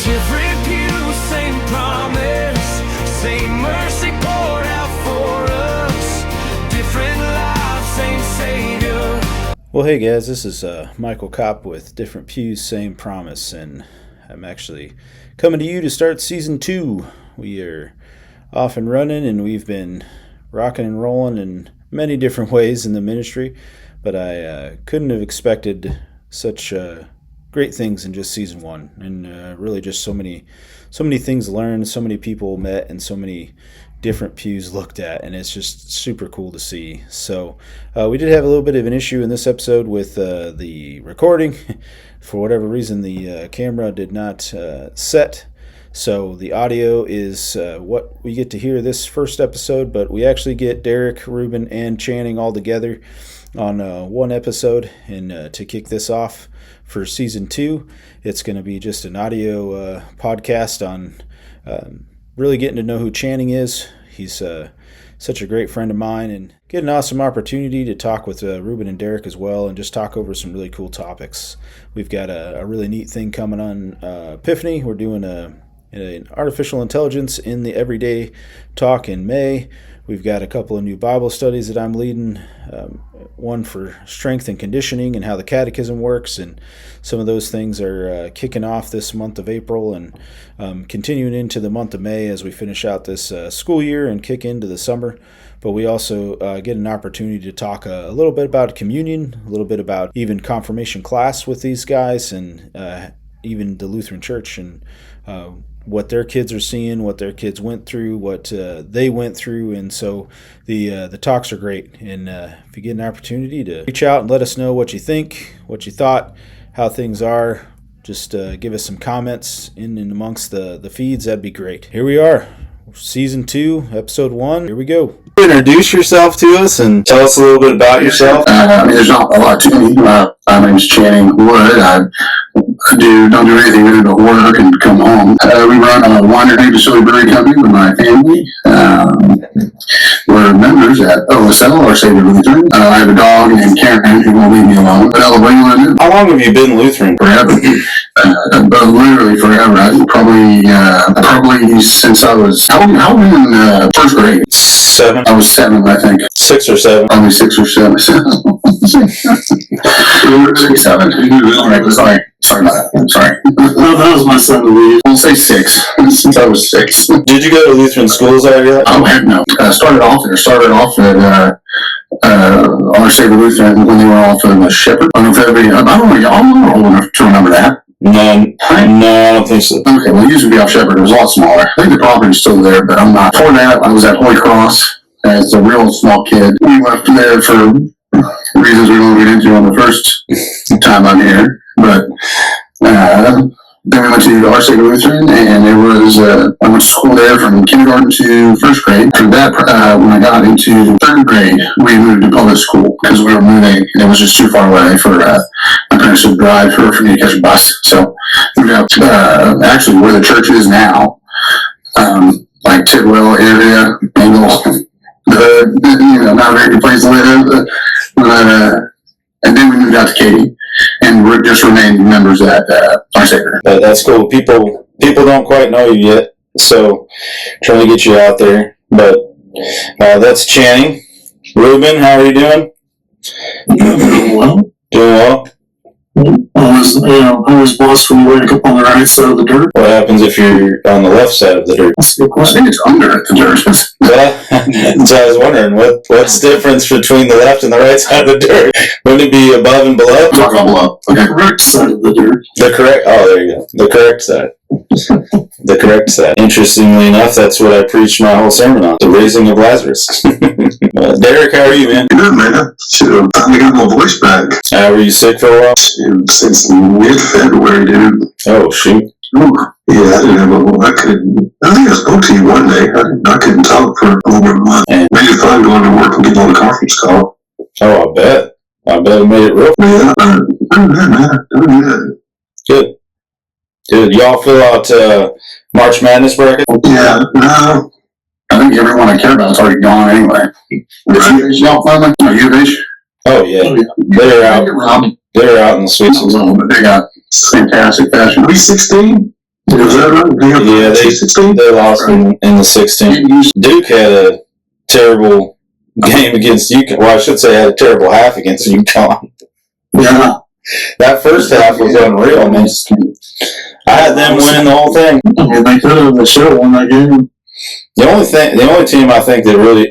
Different pews, same promise, same mercy poured out for us. Different lives, same Savior. Well, hey guys, this is Michael Kopp with Different Pews, Same Promise, and I'm actually coming to you to start Season 2. We are off and running, and we've been rocking and rolling in many different ways in the ministry, but I couldn't have expected such great things in just Season 1, and really just so many things learned, so many people met, and so many different pews looked at, and it's just super cool to see. So we did have a little bit of an issue in this episode with the recording. For whatever reason, the camera did not set, so the audio is what we get to hear this first episode, but we actually get Derek, Ruben, and Channing all together on one episode, and to kick this off for Season 2, it's going to be just an audio podcast on really getting to know who Channing is. He's such a great friend of mine, and get an awesome opportunity to talk with Ruben and Derek as well, and just talk over some really cool topics. We've got a really neat thing coming on Epiphany. We're doing an artificial intelligence in the everyday talk in May. We've got a couple of new Bible studies that I'm leading, one for strength and conditioning and how the catechism works, and some of those things are kicking off this month of April and continuing into the month of May as we finish out this school year and kick into the summer. But we also get an opportunity to talk a little bit about communion, a little bit about even confirmation class with these guys, and even the Lutheran Church, and what their kids are seeing, what their kids went through, what they went through. And so the talks are great. And if you get an opportunity to reach out and let us know what you think, what you thought, how things are, just give us some comments in and amongst the feeds. That'd be great. Here we are, Season 2, Episode 1. Here we go. Introduce yourself to us and tell us a little bit about yourself. There's not a lot to me. My name's Channing Wood. I don't do anything other than work and come home. We run a winery distillery brewery company with my family. We're members at OSL, our Savior Lutheran. I have a dog named Karen who won't leave me alone. But what do you want to do? How long have you been Lutheran? Forever. But literally forever. Probably since I was, how old in first grade? 7. I was 7, I think. 6 or 7. Probably 6 or 7. 6, 7. All right, sorry about that. Sorry. No, that was my son, Louise. We'll say 6, since I was 6. Did you go to Lutheran schools out here? Oh, heck no. Started off at our Savior Lutheran when they were off of Shepherd. I don't know if everybody, I'm old enough to remember that. No, I don't think so. Okay, well, it used to be off Shepherd. It was a lot smaller. I think the property's still there, but I'm not. Before that, I was at Holy Cross as a real small kid. We left there for reasons we won't get into on the first time I'm here, but then we went to our Savior Lutheran, and I went to school there from kindergarten to first grade. After that, when I got into third grade, we moved to public school because we were moving, and it was just too far away for my parents to drive for me to catch a bus. So we moved out actually where the church is now, like Tidwell area, Bengal. Not a very good place to live. And then we moved out to Katy, and we just remained members at our Savior. That's cool. People don't quite know you yet, so trying to get you out there. But that's Channing. Ruben, how are you doing? Doing well. Doing well. I was blessed when you wake up on the right side of the dirt. What happens if you're on the left side of the dirt? That's a good I question. think it's under at the dirt. So I was wondering, what's the difference between the left and the right side of the dirt? Wouldn't it be above and below? Talk about below. The correct side of the dirt. There you go. The correct side. The correct side. Interestingly enough, that's what I preached my whole sermon on, the raising of Lazarus. Derek, how are you, man? Good, man. So, finally got my voice back. Were you sick for a while? Since mid-February, dude. Oh, shoot. Ooh. Yeah, I didn't have I think I spoke to you one day. I couldn't talk for over a month. And made it fun going to work and getting on a conference call. Oh, I bet it made it real. Yeah, I'm good, man. I'm good. Good. Did y'all fill out March Madness bracket? Yeah, no. I think everyone I care about is already gone anyway. Right. Y'all finally? No, UVH? Oh, yeah. They're out. They're out in the suites. But they got fantastic fashion. We 16? Was that right? Yeah, they lost in the 16. Duke had a terrible game against UConn. Well, I should say had a terrible half against UConn. Yeah. That first half was unreal, man. I had them winning the whole thing. I mean, they could have. They should have won that game. The only team I think that really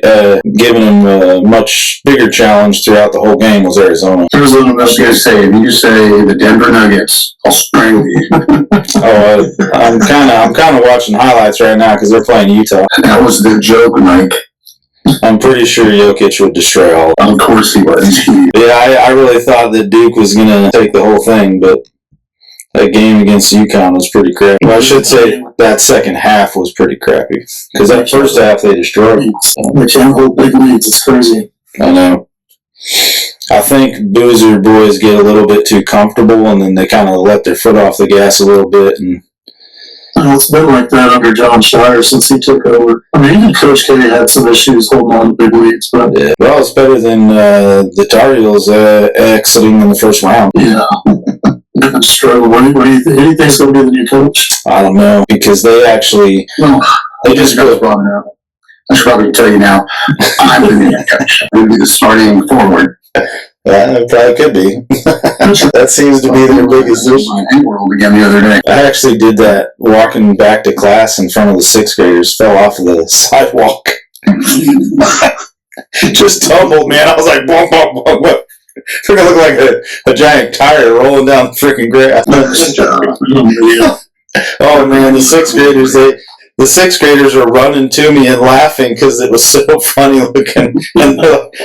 given them a much bigger challenge throughout the whole game was Arizona. Here's what I was going to say. If you say the Denver Nuggets, I'll strangle you. I'm kind of watching highlights right now because they're playing Utah. That was the joke, Mike. I'm pretty sure Jokic would destroy all. Of course he was. Yeah, I really thought that Duke was going to take the whole thing, but that game against UConn was pretty crappy. Well, I should say that second half was pretty crappy because that first half they destroyed. They can't hold big leads. It's crazy. I know. I think Boozer boys get a little bit too comfortable, and then they kind of let their foot off the gas a little bit. And It's been like that under John Shire since he took over. I mean, even Coach K had some issues holding on to big leads, but yeah. Well, it's better than the Tar Heels exiting in the first round. yeah. Struggle. What do you think is going to be the new coach? I don't know because they actually They just got brought up. I should probably tell you now. I'm the new coach. I'll be the starting forward. Yeah, it probably could be. That seems to be their biggest issue. My world again the other day. I actually did that walking back to class in front of the sixth graders, fell off of the sidewalk. Just tumbled, man. I was like, boom, boom, boom, boom. Freaking look like a giant tire rolling down the freaking grass. Oh man, the sixth graders were running to me and laughing because it was so funny looking, and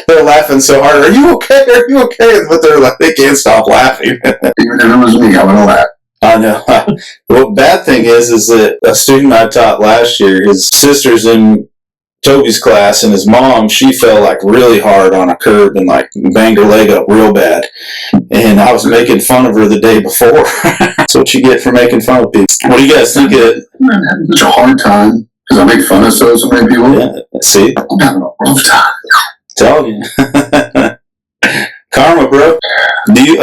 they're laughing so hard. Are you okay? Are you okay? But they're like, they can't stop laughing. Even if it was me, I would have laughed. I know. Well, bad thing is that a student I taught last year, his sister's in Toby's class, and his mom, she fell like really hard on a curb and like banged her leg up real bad. And I was making fun of her the day before. That's what you get for making fun of people. What do you guys think of it? I'm having such a hard time because I make fun of so many people. Yeah, see? I'm having a rough time. Telling you. Karma, bro. Do you,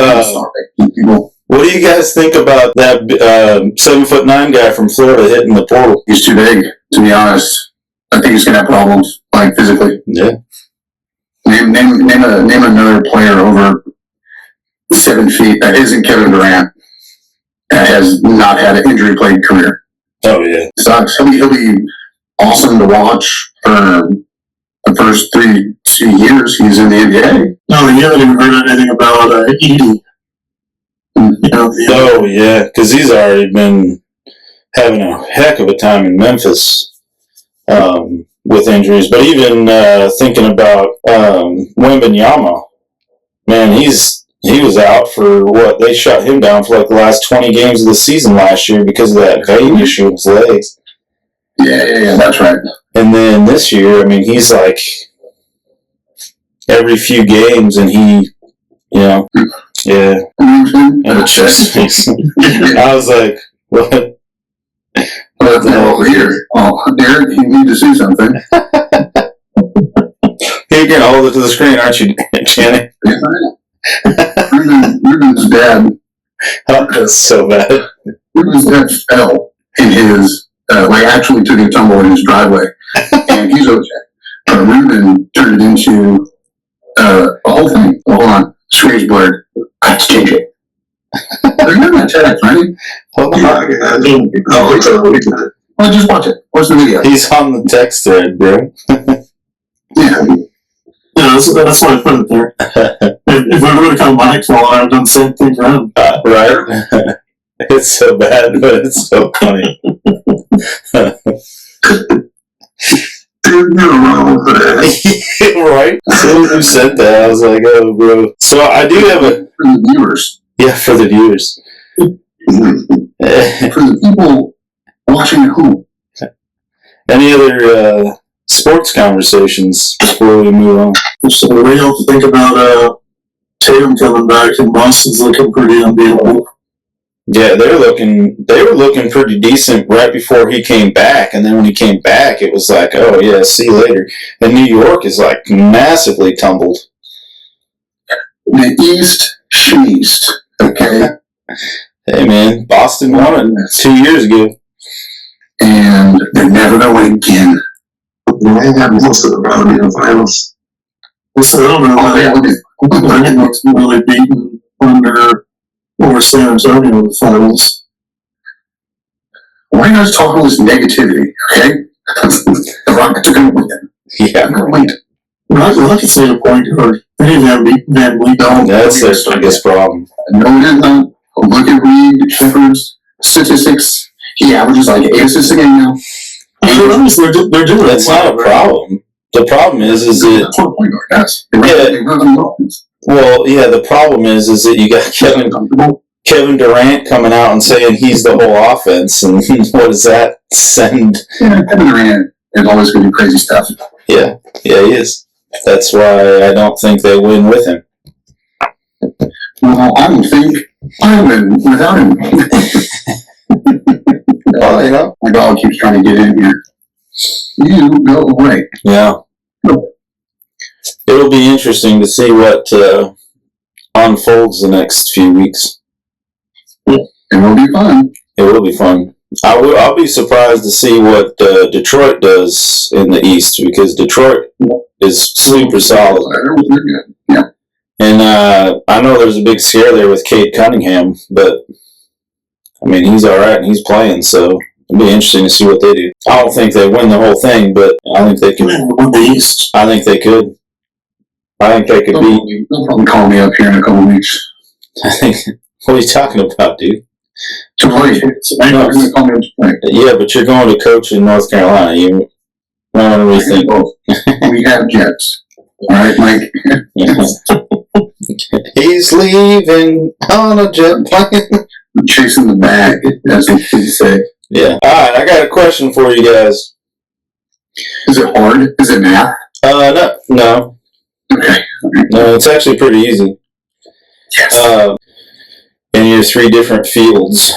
People. what do you guys think about that 7'9" guy from Florida hitting the portal? He's too big, to be honest. I think he's gonna have problems, like physically. Yeah. Name another player over 7 feet that isn't Kevin Durant that has not had an injury-plagued career. Oh, yeah. Sucks. He'll be awesome to watch for the first 3 years he's in the NBA. No, you haven't even heard anything about Edie. Oh, yeah, because he's already been having a heck of a time in Memphis with injuries. But even thinking about Wembanyama, man, he was out for what? They shut him down for like the last 20 games of the season last year because of that vein issue in his legs. Yeah, that's right. And then this year, I mean, he's like every few games, and he, yeah. And it just I was like, what? Here. Oh, Derek, you need to see something. You're going to hold it to the screen, aren't you, Channing? Ruben's dad. Oh, that's so bad. Ruben's dad fell in his, actually took a tumble in his driveway. And he's okay. But Ruben turned it into a whole thing. Hold on. Screen's blurred. I have to change it. They're not my text, right? Hold on. Well, just watch it. Watch the video. He's on the text thread, bro. Yeah. Yeah, that's why I put it there. If I would have come Mike fall, I would have done the same thing for him. Right? It's so bad, but it's so funny. Right? As soon as you said that, I was like, oh, bro. So I do have a... For the viewers. Yeah, for the viewers. For the people watching at home. Any other sports conversations before we move on? So we have to think about Tatum coming back, and Boston's looking pretty unbeatable. Yeah, they were looking pretty decent right before he came back, and then when he came back, it was like, oh yeah, see you later. And New York is like massively tumbled. The East Sheast, okay? Hey man, Boston won it 2 years ago. and they're never going to win again. I have most of them probably in the finals. So I don't know. Oh, yeah, look at I think it's really beaten over San Antonio in the finals. Why not just talk all this negativity, okay? The Rockets are going to win. Yeah. They're going to win. Rockets need a point guard. They need Van Vliet. That's their biggest problem. No, it isn't. Look at Reed Shepherd's statistics. He averages like 8 assists a game now. They're doing That's not a problem. The problem is it... That's what a point guard does. Well, yeah, the problem is that you got Kevin Durant coming out and saying he's the whole offense, and what does that send? Yeah, Kevin Durant is always going to do crazy stuff. Yeah, he is. That's why I don't think they win with him. Well, I don't think I win without him. Well, you know. My dog keeps trying to get in here. You go away. Yeah. It'll be interesting to see what unfolds the next few weeks. It will be fun. It will be fun. I'll be surprised to see what Detroit does in the East, because Detroit is super solid. Yeah. And I know there's a big scare there with Cade Cunningham, but I mean, he's all right and he's playing, so it'll be interesting to see what they do. I don't think they win the whole thing, but I think they can. Win the East. I think they could. I think they could beat. They'll probably call me up here in a couple of weeks. I think. What are you talking about, dude? To play. No. They're going to call me up to play. Yeah, but you're going to coach in North Carolina. You want to rethink. We have jets. All right, Mike. He's leaving on a jet plane. Chasing the bag, as the kids say. Yeah. All right, I got a question for you guys. Is it hard? Is it math? No. Okay. No, it's actually pretty easy. Yes. In your 3 different fields,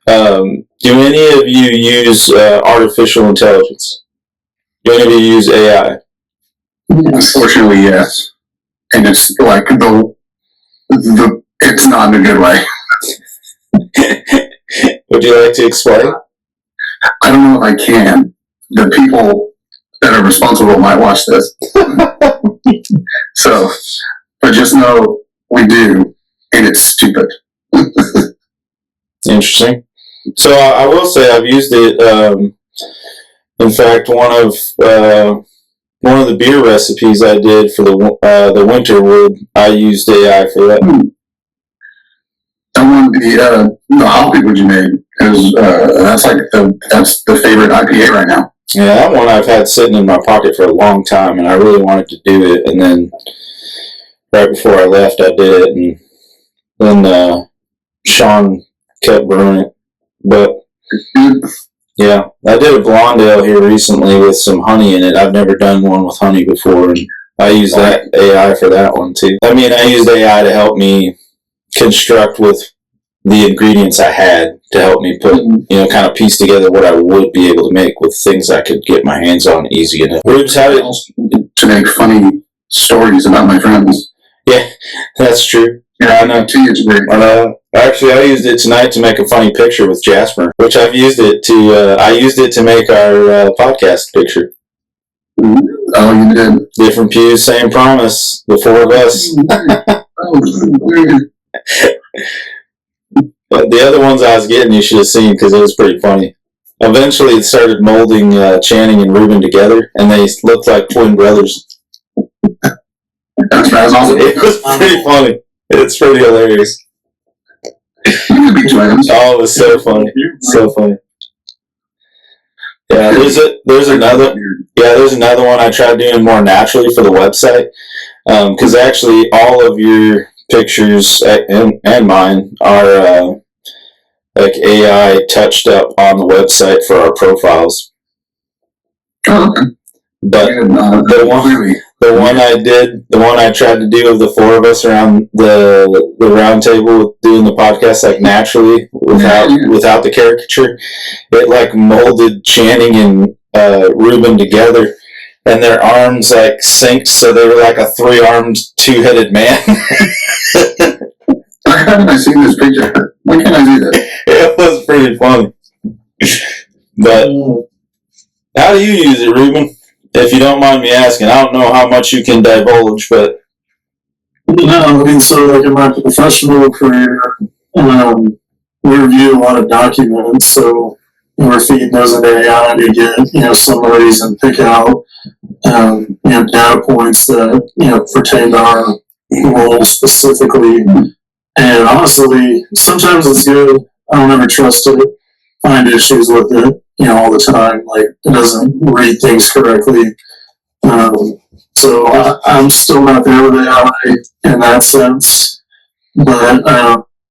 do any of you use artificial intelligence? Do any of you use AI? Unfortunately, yes. And it's like it's not in a good way. Would you like to explain? I don't know if I can. The people that are responsible might watch this. So, but just know we do, and it's stupid. Interesting. So I will say I've used it. In fact, one of the beer recipes I did for the Winterwood, I used AI for that. That one, the hop which you made, is that's the favorite IPA right now. Yeah, that one I've had sitting in my pocket for a long time, and I really wanted to do it. And then right before I left, I did it, and then Sean kept brewing it. But yeah, I did a blonde ale here recently with some honey in it. I've never done one with honey before, and I used that AI for that one too. I mean, I used AI to help me construct with the ingredients I had to help me put, kind of piece together what I would be able to make with things I could get my hands on easy enough. Rubes, how did to make funny stories about my friends. Yeah, that's true. Yeah, I know too. It's great. Actually, I used it tonight to make a funny picture with Jasper, which I used it to make our podcast picture. Oh, you did. Different Pews, Same Promise. The 4 of us. But the other ones I was getting, you should have seen, because it was pretty funny. Eventually, it started molding Channing and Ruben together, and they looked like twin brothers. That's awesome. It was pretty funny. It's pretty hilarious. You could be twins. Oh, it was so funny. So funny. Yeah, there's another one I tried doing more naturally for the website. Because actually, all of your pictures and mine are like AI touched up on the website for our profiles. Oh, okay. But the one I tried to do of the 4 of us around the round table doing the podcast like naturally without the caricature, it like molded Channing and Ruben together, and their arms like synced, so they were like a 3-armed, 2-headed man. Why haven't I seen this picture? When can I see that? It was pretty funny. But how do you use it, Ruben? If you don't mind me asking, I don't know how much you can divulge, but No, I mean, so like in my professional career, we review a lot of documents, so we're feeding those into AI to get, summaries and pick out, data points that, pertain to our role specifically. And honestly, sometimes it's good. I don't ever trust it. Find issues with it, all the time. Like, it doesn't read things correctly. So I'm still not there with AI in that sense. But,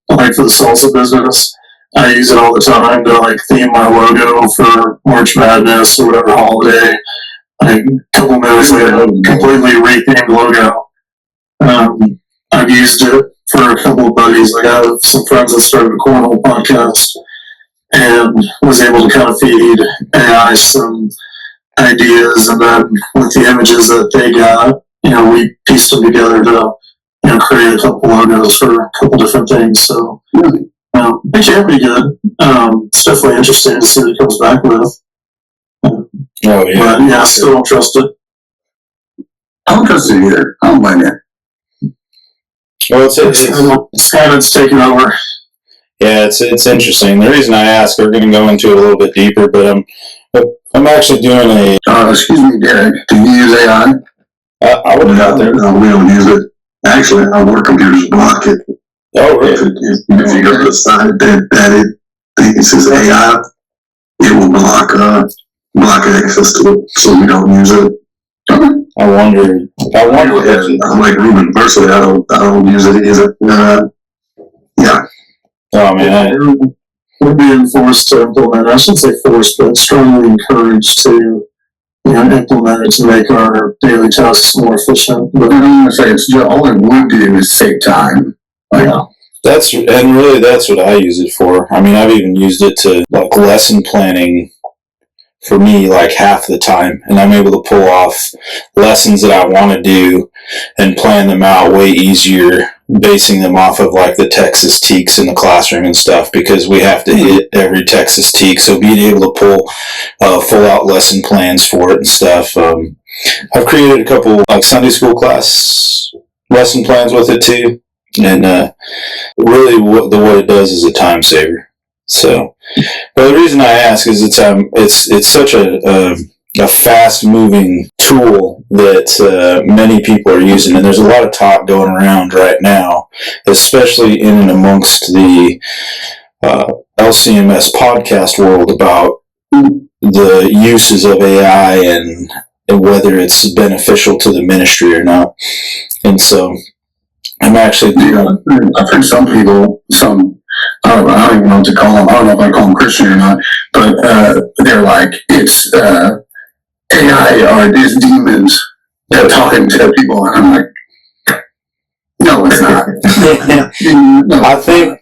like for the salsa business, I use it all the time to like theme my logo for March Madness or whatever holiday. Like a couple minutes later, completely rethemed logo. I've used it for a couple of buddies. Like I have some friends that started a cornhole podcast and was able to kind of feed AI some ideas, and then with the images that they got, we pieced them together to create a couple logos for a couple different things. So it can be good. It's definitely interesting to see what it comes back with. oh yeah, But yeah, I still don't trust it. I don't trust it either. I don't blame you. well, Skyline's taking over. yeah, it's interesting. The reason I ask, we're going to go into it a little bit deeper, but I'm actually doing a. Excuse me, Derek. Do you use AI? I would have got there. No, we don't use it. Actually, our work computers block it. Oh, really? If you go to the site that it thinks is AI, it will block access to it, so we don't use it. I wonder. I'm like Ruben. Personally, I don't use it either. Yeah. Oh man. We're being forced to implement. I shouldn't say forced, but strongly encouraged to implement it to make our daily tasks more efficient. But I'm going to say it's just, all it would do is save time. Like, That's what I use it for. I mean, I've even used it to like lesson planning for me like half the time, and I'm able to pull off lessons that I want to do and plan them out way easier, basing them off of like the Texas teaks in the classroom and stuff, because we have to hit every Texas teak. So being able to pull full out lesson plans for it and stuff. I've created a couple like Sunday school class lesson plans with it too, and really what it does is a time saver. So, but the reason I ask is it's such a fast moving tool that many people are using, and there's a lot of talk going around right now, especially in and amongst the LCMS podcast world, about the uses of AI and whether it's beneficial to the ministry or not. And so I'm actually doing. I've heard some people, I don't even know what to call them. I don't know if I call them Christian or not, but they're like, it's AI or these demons that are talking to people, and I'm like, no, it's not. No, I think.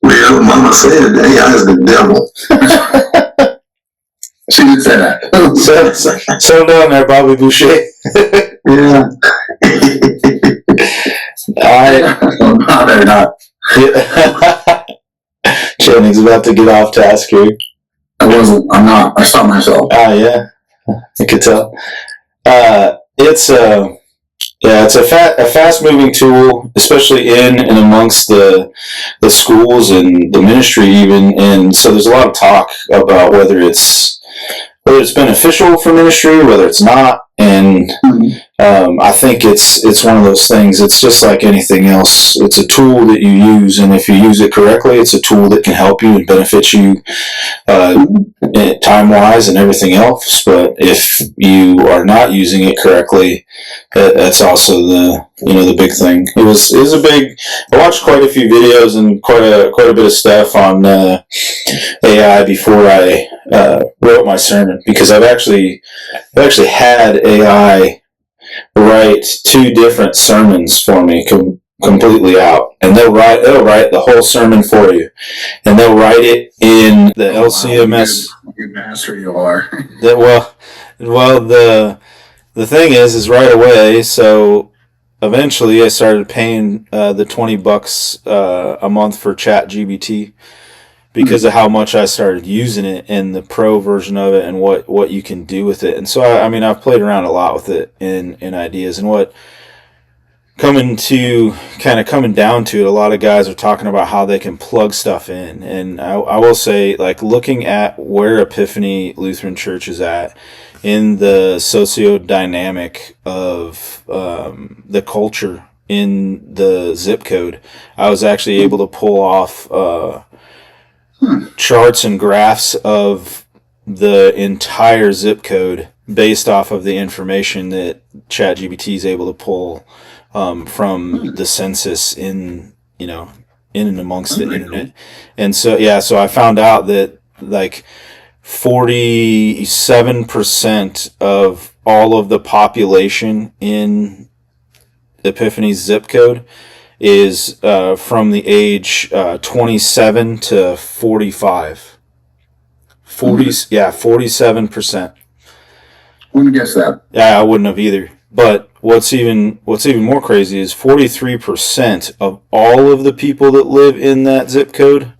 Leo, Mama said AI is the devil. she did say that. Settle down there, Bobby Boucher. Yeah. I better not. Channing's about to get off task here. I'm not. I stopped myself. Yeah, I could tell. It's a fast moving tool, especially in and amongst the schools and the ministry even. And so there's a lot of talk about whether it's beneficial for ministry, whether it's not. And I think it's one of those things. It's just like anything else. It's a tool that you use, and if you use it correctly, it's a tool that can help you and benefit you time-wise and everything else. But if you are not using it correctly, that's also the big thing. It was a big. I watched quite a few videos and quite a bit of stuff on AI before I wrote my sermon, because I've actually had AI write 2 different sermons for me completely out, and they'll write the whole sermon for you, and they'll write it in the LCMS. Good master you are. The thing is right away. So eventually, I started paying the $20 a month for ChatGPT, because of how much I started using it and the pro version of it and what you can do with it. And so, I mean, I've played around a lot with it in ideas, and what coming down to it, a lot of guys are talking about how they can plug stuff in. And I will say, like, looking at where Epiphany Lutheran Church is at in the socio-dynamic of the culture in the zip code, I was actually able to pull off charts and graphs of the entire zip code based off of the information that ChatGPT is able to pull from the census in and amongst the internet. And so, so I found out that like 47% of all of the population in Epiphany's zip code is from the age 27 to 45. 47%. Wouldn't guess that. Yeah, I wouldn't have either. But what's even more crazy is 43% of all of the people that live in that zip code,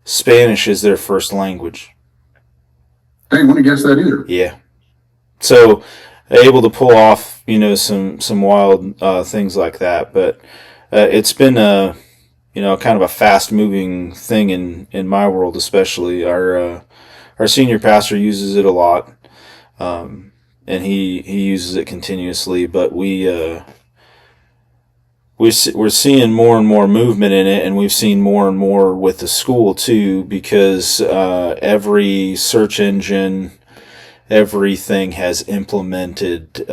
Spanish is their first language. Hey, wouldn't guess that either. Yeah. So able to pull off, some wild things like that. But it's been a kind of a fast moving thing in my world, especially. Our senior pastor uses it a lot. And he uses it continuously, but we're seeing more and more movement in it, and we've seen more and more with the school too, because every search engine, everything has implemented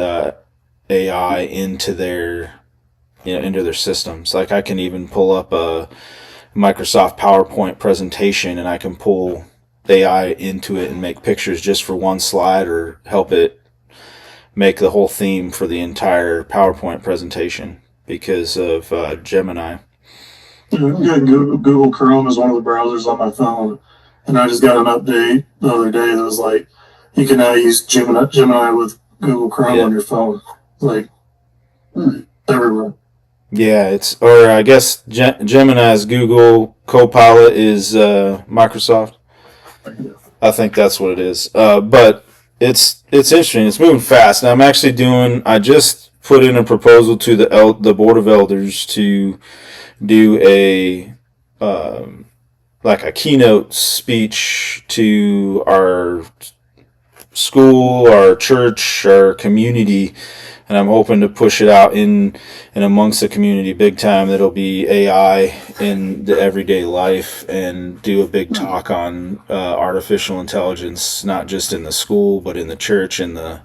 AI into their systems. Like, I can even pull up a Microsoft PowerPoint presentation, and I can pull AI into it and make pictures just for one slide, or help it make the whole theme for the entire PowerPoint presentation because of Gemini. Yeah, Google Chrome is one of the browsers on my phone, and I just got an update the other day that was like, you can now use Gemini with Google Chrome on your phone, like everywhere. Yeah, I guess Gemini is Google, Copilot is Microsoft. I think that's what it is. But it's interesting. It's moving fast. And I just put in a proposal to the Board of Elders to do a keynote speech to our school, our church, our community, and I'm hoping to push it out in amongst the community big time. That'll be AI in the everyday life, and do a big talk on artificial intelligence, not just in the school, but in the church and the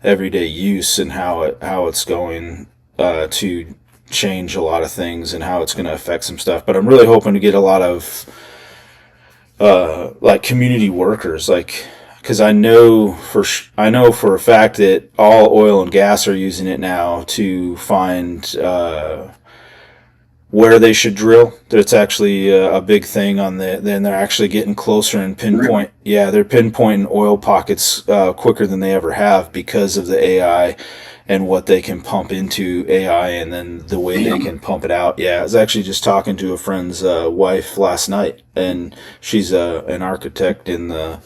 everyday use, and how it's going to change a lot of things and how it's going to affect some stuff. But I'm really hoping to get a lot of community workers, because I know for a fact that all oil and gas are using it now to find where they should drill. That's actually a big thing then they're actually getting closer and pinpoint. Yeah, they're pinpointing oil pockets quicker than they ever have because of the AI and what they can pump into AI, and then the way they can pump it out. Yeah, I was actually just talking to a friend's wife last night, and she's an architect in the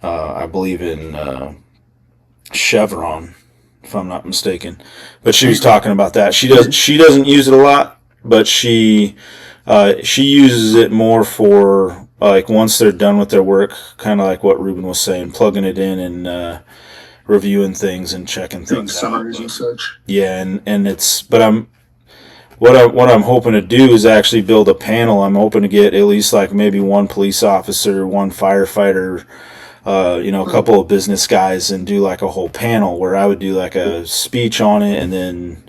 I believe in Chevron, if I'm not mistaken. But she was talking about that. She doesn't use it a lot, but she uses it more for once they're done with their work, kind of like what Ruben was saying, plugging it in and reviewing things and checking things out. Summaries and such. Yeah, and what I'm hoping to do is actually build a panel. I'm hoping to get at least maybe one police officer, one firefighter, a couple of business guys, and do a whole panel where I would do a speech on it, and then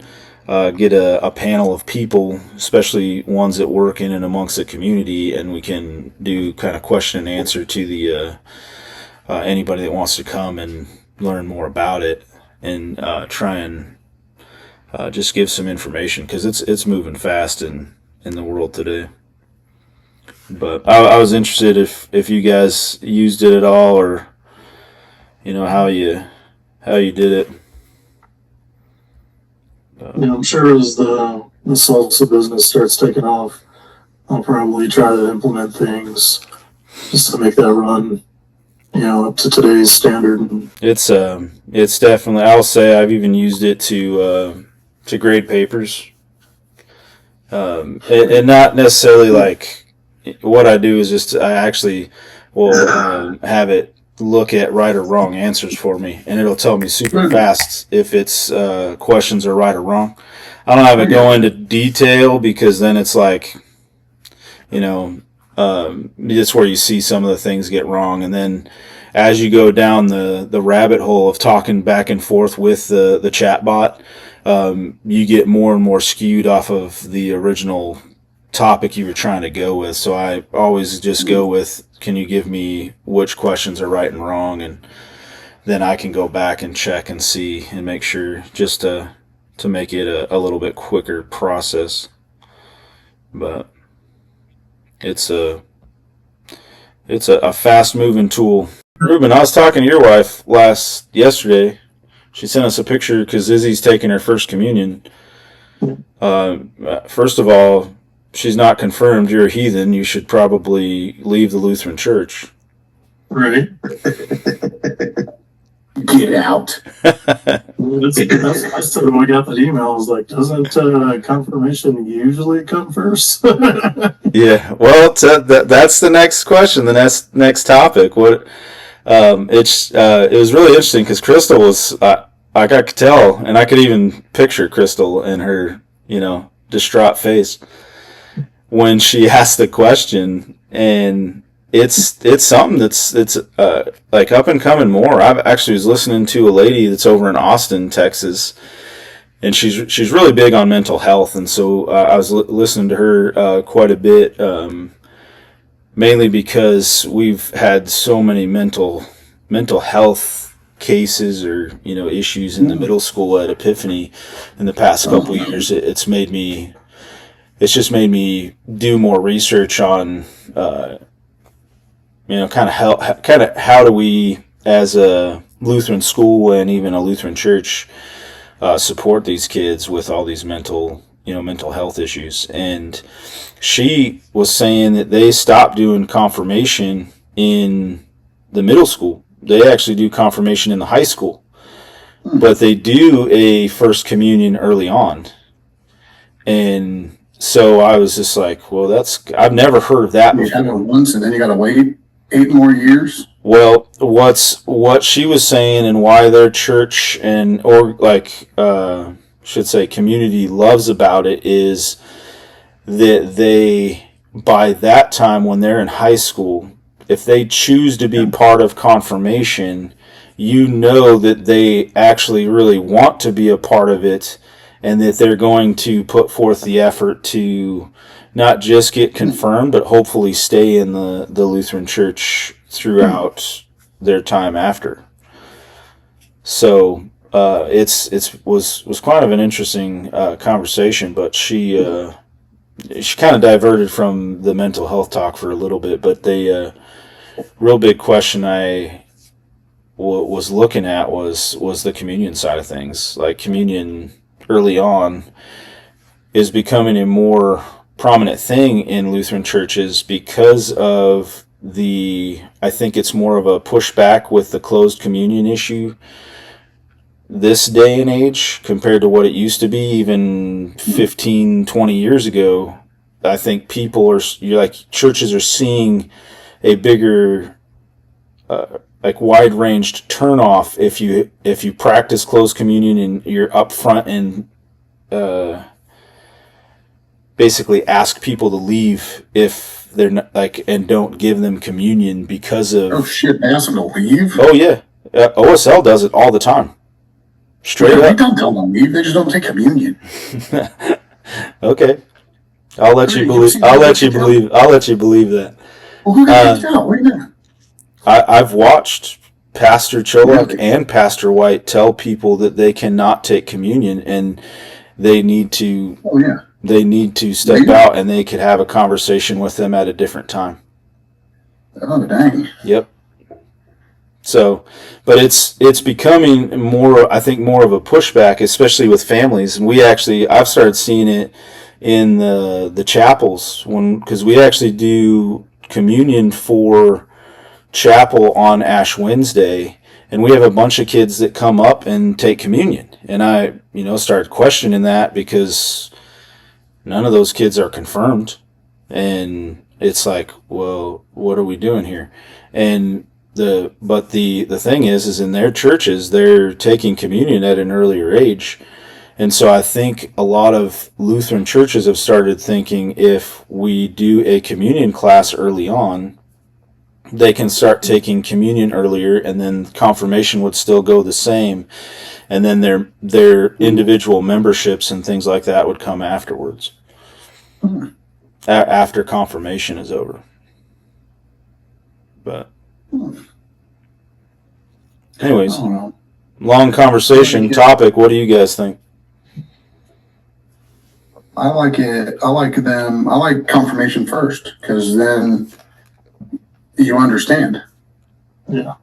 get a panel of people, especially ones that work in and amongst the community, and we can do kind of question and answer to the anybody that wants to come and learn more about it, and try and just give some information, because it's moving fast in the world today. But I was interested if you guys used it at all, or how you did it. I'm sure as the salsa business starts taking off, I'll probably try to implement things just to make that run, up to today's standard. It's definitely. I'll say I've even used it to grade papers, and not necessarily like what I do is just I actually will have it look at right or wrong answers for me, and it'll tell me super fast if it's questions are right or wrong. I don't have it go into detail because then it's like, it's where you see some of the things get wrong, and then as you go down the rabbit hole of talking back and forth with the chat bot, you get more and more skewed off of the original topic you were trying to go with. So I always just go with, can you give me which questions are right and wrong, and then I can go back and check and see and make sure just to make it a little bit quicker process. But it's a fast moving tool. Ruben, I was talking to your wife yesterday. She sent us a picture because Izzy's taking her first communion. First of all, she's not confirmed. You're a heathen. You should probably leave the Lutheran Church. Right. Get out. That's, I still when I got that email. I was like, doesn't confirmation usually come first? Yeah. Well, that's the next question. The next topic. What? It was really interesting because Crystal was. I could tell, and I could even picture Crystal in her, distraught face when she asked the question, and it's something that's like up and coming more. I actually was listening to a lady that's over in Austin, Texas, and she's really big on mental health, and so I was listening to her quite a bit, mainly because we've had so many mental health cases or issues in the middle school at Epiphany in the past couple of years. It's just made me do more research on kind of how do we as a Lutheran school and even a Lutheran church support these kids with all these mental health issues. And she was saying that they stopped doing confirmation in the middle school. They actually do confirmation in the high school, but they do a first communion early on. And so I was just like, well, I've never heard of that before. You have it once and then you got to wait 8 more years. Well, what she was saying and why their church should say community loves about it is that they, by that time when they're in high school, if they choose to be part of confirmation, that they actually really want to be a part of it, and that they're going to put forth the effort to not just get confirmed, but hopefully stay in the Lutheran Church throughout their time after. So it was kind of an interesting conversation, but she kind of diverted from the mental health talk for a little bit. But the real big question I was looking at was the communion side of things. Like, communion early on is becoming a more prominent thing in Lutheran churches because of I think it's more of a pushback with the closed communion issue this day and age compared to what it used to be even 15, 20 years ago. I think churches are seeing a bigger wide-ranged turnoff if you practice closed communion and you're up front and basically ask people to leave if they're not, and don't give them communion because of... Oh shit, ask them to leave? Oh yeah, OSL does it all the time. Straight up. They don't tell them to leave, they just don't take communion. Okay, I'll let you believe that. Well, who got kicked out? What do you mean? I've watched Pastor Cholak and Pastor White tell people that they cannot take communion and they need to step out, and they could have a conversation with them at a different time. Oh, dang. Yep. So, but it's becoming more, I think, more of a pushback, especially with families. And I've started seeing it in the chapels, because we actually do communion for chapel on Ash Wednesday, and we have a bunch of kids that come up and take communion. And I, started questioning that because none of those kids are confirmed. And it's like, well, what are we doing here? And the thing is in their churches, they're taking communion at an earlier age. And so I think a lot of Lutheran churches have started thinking if we do a communion class early on, they can start taking communion earlier, and then confirmation would still go the same, and then their individual memberships and things like that would come afterwards, after confirmation is over. But anyways, long conversation topic. What do you guys think? I like it. I like confirmation first, because then you understand. Yeah.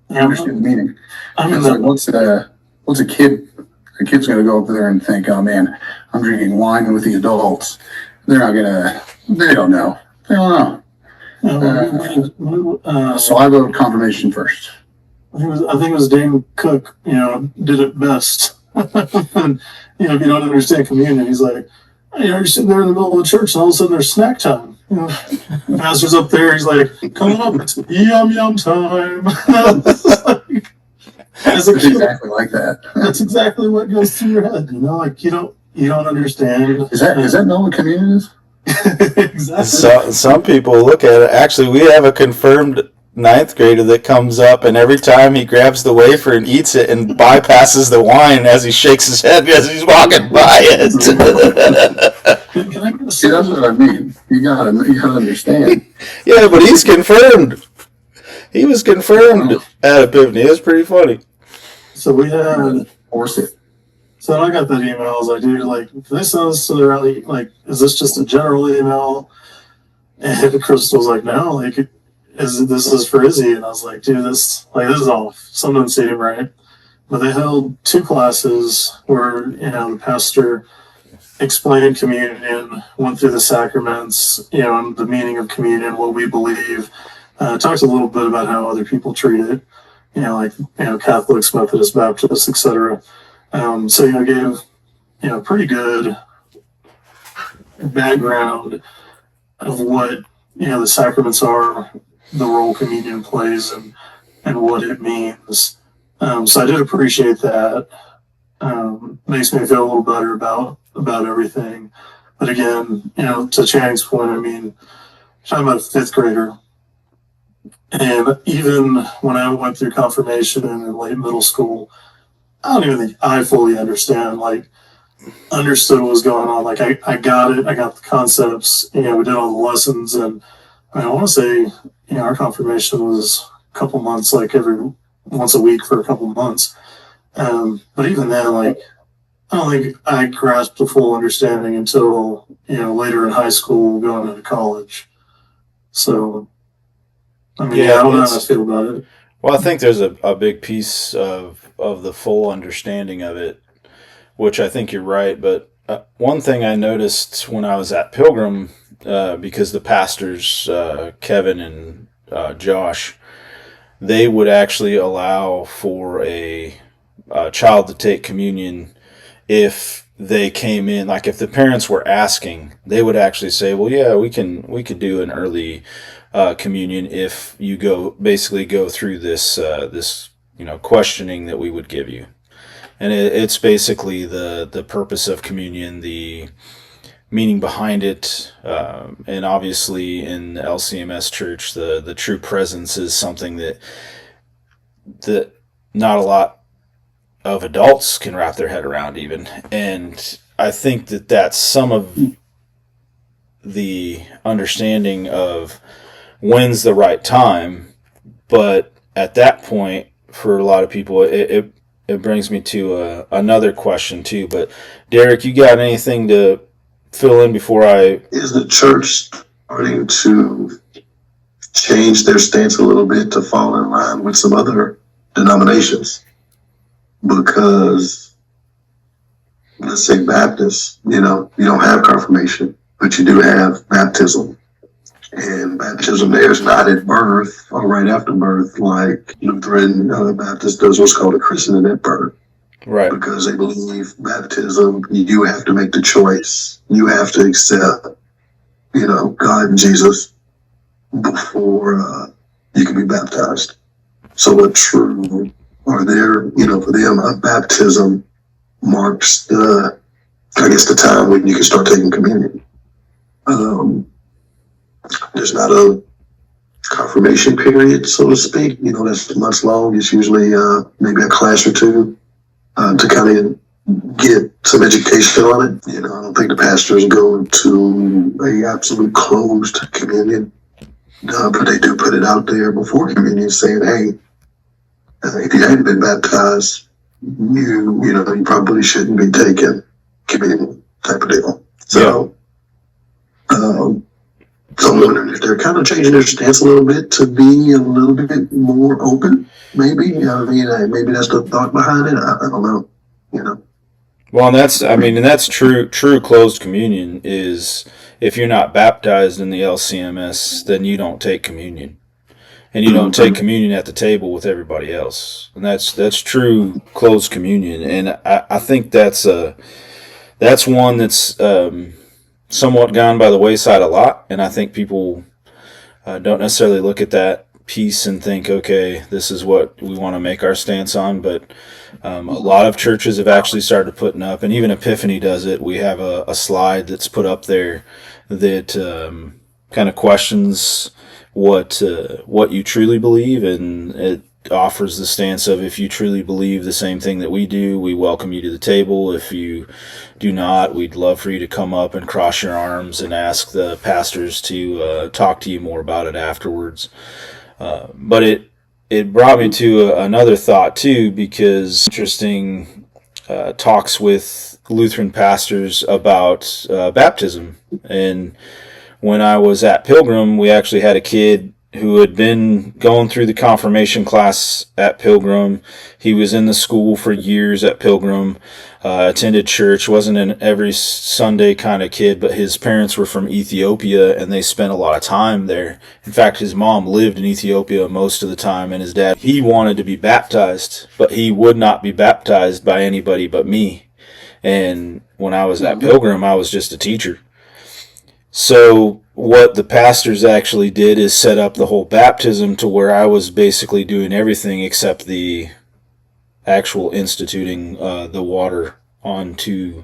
You understand the meaning. I'm It's like, what's a kid? A kid's gonna go up there and think, "Oh man, I'm drinking wine with the adults." They're not gonna. They don't know. They don't know. So I vote confirmation first. I think it was Dane Cook, did it best. And, if you don't understand communion, he's like, you're sitting there in the middle of the church and all of a sudden there's snack time. The pastor's up there, he's like, come on, it's yum yum time. As a It's kid, exactly like that. that's exactly what goes through your head. You don't understand. Is that not what communion is? Exactly. So, some people look at it. Actually, we have a confirmed 9th grader that comes up, and every time he grabs the wafer and eats it and bypasses the wine as he shakes his head because he's walking by it. Can I get a See, that's what I mean. You gotta understand. Yeah, but he's confirmed. He was confirmed at Epiphany. It was pretty funny. So we had. Force it. So then I got that email. I was like, dude, can they send this to the rally? Is this just a general email? And Crystal was like, no, this is for Izzy. And I was like, dude, this is off. Something didn't seem right. But they held 2 classes where, the pastor explained communion, went through the sacraments, and the meaning of communion, what we believe. Talked a little bit about how other people treat it, Catholics, Methodists, Baptists, etc. So, gave, pretty good background of what, the sacraments are, the role communion plays, and what it means. So I did appreciate that. Makes me feel a little better about everything. But again, to Channing's point, talking about a 5th grader, and even when I went through confirmation in late middle school, I don't even think I fully understood what was going on. I got it. I got the concepts. We did all the lessons, and I want to say, our confirmation was a couple months, once a week for a couple months. But even then, I don't think I grasped the full understanding until, later in high school, going into college. So, I don't know how I feel about it. Well, I think there's a big piece of the full understanding of it, which I think you're right. But one thing I noticed when I was at Pilgrim, because the pastors, Kevin and Josh, they would actually allow for a child to take communion if they came in, if the parents were asking, they would actually say, well, yeah, we could do an early communion if you go through this questioning that we would give you. And it's basically the purpose of communion, the meaning behind it, and obviously in the LCMS church, the true presence is something that not a lot of adults can wrap their head around even. And I think that's some of the understanding of when's the right time. But at that point, for a lot of people, it brings me to another question too. But Derek, you got anything to fill in before I... Is the church starting to change their stance a little bit to fall in line with some other denominations? Because let's say Baptist, you don't have confirmation, but you do have baptism. And baptism there is not at birth or right after birth, like Lutheran Baptist does what's called a christening at birth. Right. Because they believe baptism, you have to make the choice. You have to accept, God and Jesus before you can be baptized. So a true, for them, a baptism marks the time when you can start taking communion. There's not a confirmation period, so to speak. That's months long. It's usually maybe a class or two to kind of get some education on it. I don't think the pastors go to a absolute closed communion, but they do put it out there before communion, saying, "Hey, if you hadn't been baptized, you probably shouldn't be taking communion," type of deal. So, so I'm wondering if they're kind of changing their stance a little bit to be a little bit more open. Maybe maybe that's the thought behind it. I don't know. Well, and that's true. True closed communion is if you're not baptized in the LCMS, then you don't take communion, and you don't take communion at the table with everybody else, and that's true closed communion. And I think that's one that's somewhat gone by the wayside a lot, and I think people don't necessarily look at that piece and think, okay, this is what we want to make our stance on. But a lot of churches have actually started putting up, and even Epiphany does it. We have a slide that's put up there that kind of questions what you truly believe, and it offers the stance of, if you truly believe the same thing that we do, we welcome you to the table. If you do not, we'd love for you to come up and cross your arms and ask the pastors to talk to you more about it afterwards. But it brought me to another thought too, because interesting talks with Lutheran pastors about baptism. And when I was at Pilgrim, we actually had a kid who had been going through the confirmation class at Pilgrim. He was in the school for years at Pilgrim, attended church, wasn't an every Sunday kind of kid, but his parents were from Ethiopia and they spent a lot of time there. In fact, his mom lived in Ethiopia most of the time, and his dad, he wanted to be baptized, but he would not be baptized by anybody but me. And when I was at Pilgrim, I was just a teacher. So what the pastors actually did is set up the whole baptism to where I was basically doing everything except the actual instituting the water onto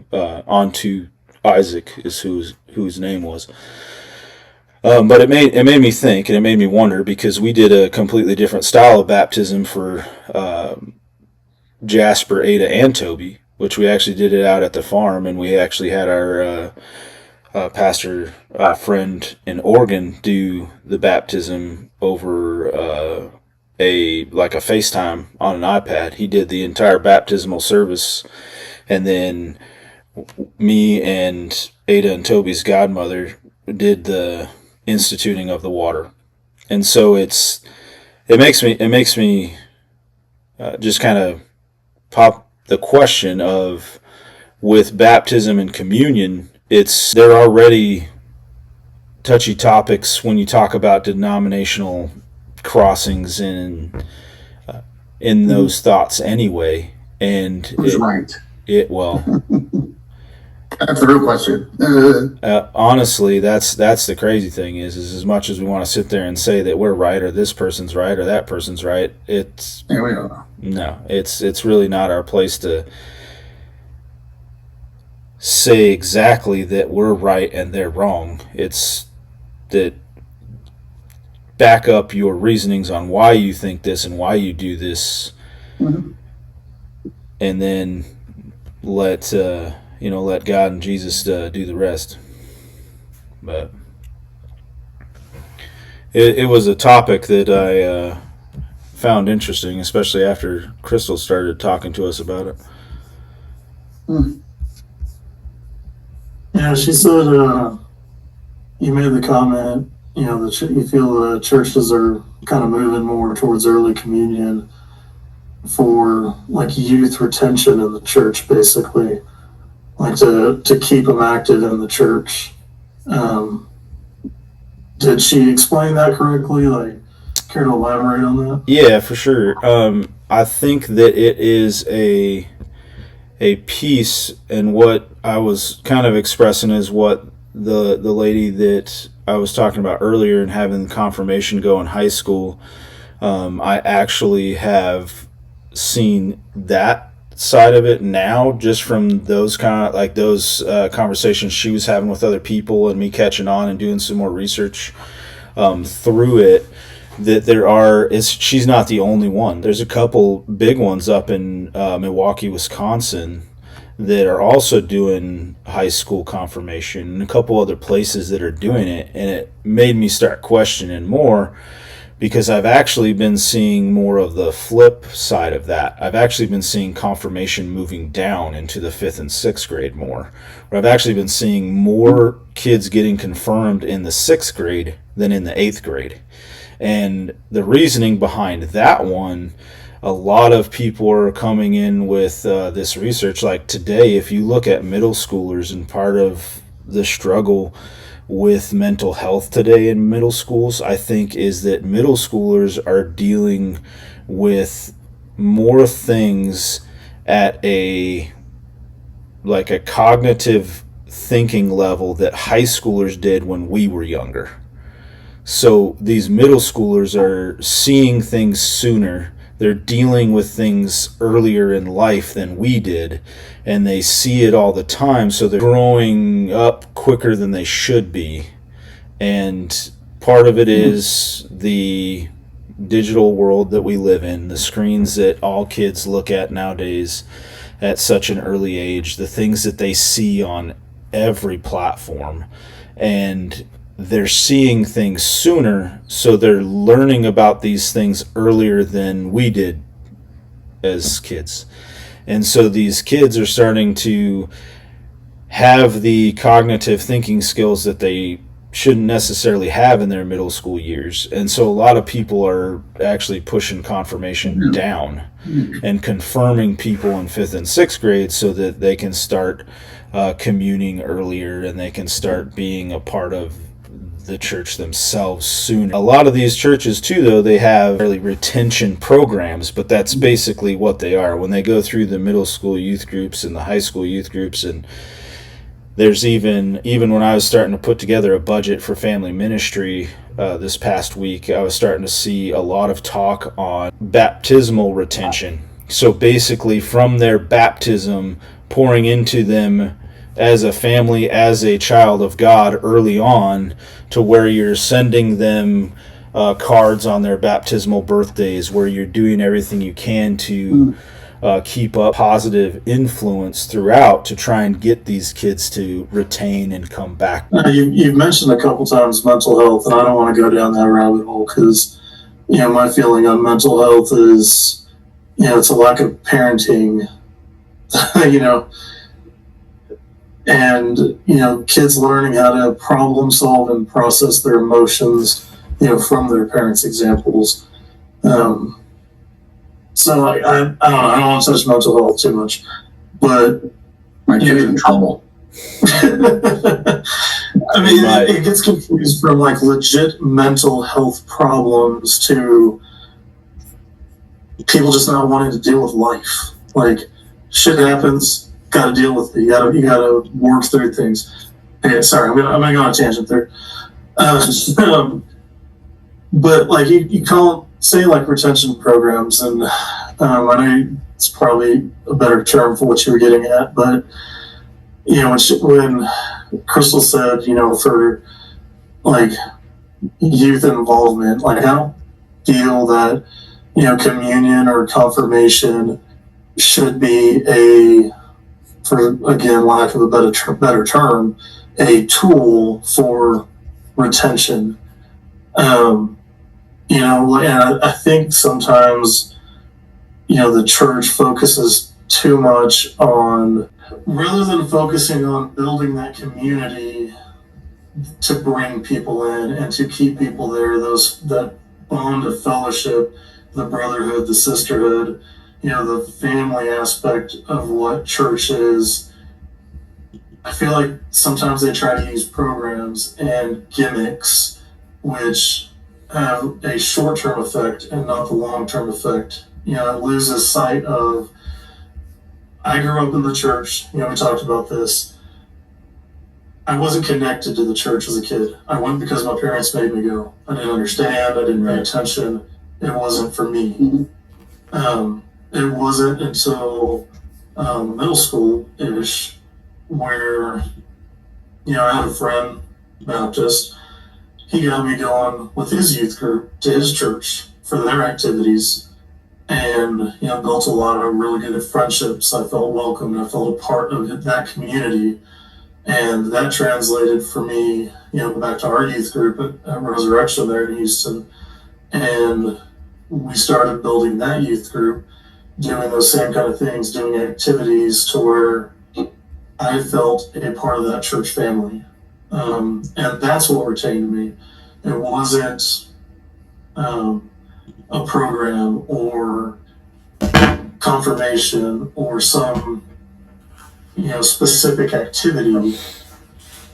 Isaac, is whose name was. But it made me think, and it made me wonder, because we did a completely different style of baptism for Jasper, Ada, and Toby, which we actually did it out at the farm, and we actually had our pastor friend in Oregon do the baptism over a FaceTime on an iPad. He did the entire baptismal service, and then me and Ada and Toby's godmother did the instituting of the water. And so it makes me just kind of pop the question of, with baptism and communion, they're already touchy topics when you talk about denominational crossings in those thoughts anyway. And Who's right? Well, That's the real question. honestly, that's the crazy thing is as much as we want to sit there and say that we're right, or this person's right, or that person's right, Yeah, we don't know. no, it's really not our place to say exactly that we're right and they're wrong. It's that back up your reasonings on why you think this and why you do this, and then let God and Jesus do the rest. But it was a topic that I found interesting, especially after Crystal started talking to us about it. Yeah, she said, you made the comment, that you feel the churches are kind of moving more towards early communion for like youth retention in the church, basically. like to keep them active in the church. Did she explain that correctly? Like, care to elaborate on that? Yeah, for sure. I think that it is a piece, and what I was kind of expressing is what the lady that I was talking about earlier and having confirmation go in high school. I actually have seen that side of it now, just from those conversations she was having with other people, and me catching on and doing some more research through it. That she's not the only one. There's a couple big ones up in Milwaukee, Wisconsin, that are also doing high school confirmation, and a couple other places that are doing it. And it made me start questioning more, because I've actually been seeing more of the flip side of that. I've actually been seeing confirmation moving down into the 5th and 6th grade more. Where I've actually been seeing more kids getting confirmed in the 6th grade than in the 8th grade. And the reasoning behind that one, a lot of people are coming in with this research. Like today, if you look at middle schoolers, and part of the struggle with mental health today in middle schools, I think, is that middle schoolers are dealing with more things at a cognitive thinking level that high schoolers did when we were younger. So these middle schoolers are seeing things sooner. They're dealing with things earlier in life than we did, and they see it all the time, so they're growing up quicker than they should be. And part of it is the digital world that we live in, the screens that all kids look at nowadays at such an early age, the things that they see on every platform. And they're seeing things sooner, so they're learning about these things earlier than we did as kids. And so these kids are starting to have the cognitive thinking skills that they shouldn't necessarily have in their middle school years. And so a lot of people are actually pushing confirmation down and confirming people in 5th and 6th grade so that they can start communing earlier, and they can start being a part of the church themselves sooner. A lot of these churches too, though, they have really retention programs, but that's basically what they are. When they go through the middle school youth groups and the high school youth groups, and there's even when I was starting to put together a budget for family ministry this past week, I was starting to see a lot of talk on baptismal retention. So basically from their baptism, pouring into them as a family, as a child of God early on, to where you're sending them cards on their baptismal birthdays, where you're doing everything you can to keep up positive influence throughout, to try and get these kids to retain and come back. You've mentioned a couple times mental health, and I don't want to go down that rabbit hole, because my feeling on mental health is it's a lack of parenting. And kids learning how to problem solve and process their emotions from their parents' examples. So I don't know, I don't want to touch mental health too much, but My kid's in trouble. I mean, it gets confused from like legit mental health problems to people just not wanting to deal with life. Like, shit happens, got to deal with it. You got to work through things. Hey, sorry, I'm gonna go on a tangent there. But like you call say like retention programs, and I know it's probably a better term for what you were getting at, but when Crystal said for like youth involvement, like I don't feel that communion or confirmation should be for again lack of a better term, a tool for retention. And I think sometimes, the church focuses too much on, rather than focusing on building that community to bring people in and to keep people there, that bond of fellowship, the brotherhood, the sisterhood, the family aspect of what church is. I feel like sometimes they try to use programs and gimmicks which have a short-term effect and not the long-term effect. It loses sight of, I grew up in the church, we talked about this. I wasn't connected to the church as a kid. I went because my parents made me go. I didn't understand, I didn't pay attention. It wasn't for me. It wasn't until middle school-ish where, I had a friend, Baptist. He got me going with his youth group to his church for their activities, and built a lot of really good friendships. I felt welcome. I felt a part of that community, and that translated for me, back to our youth group at Resurrection there in Houston, and we started building that youth group, doing those same kind of things, doing activities to where I felt a part of that church family. And that's what retained me. It wasn't a program or confirmation or some specific activity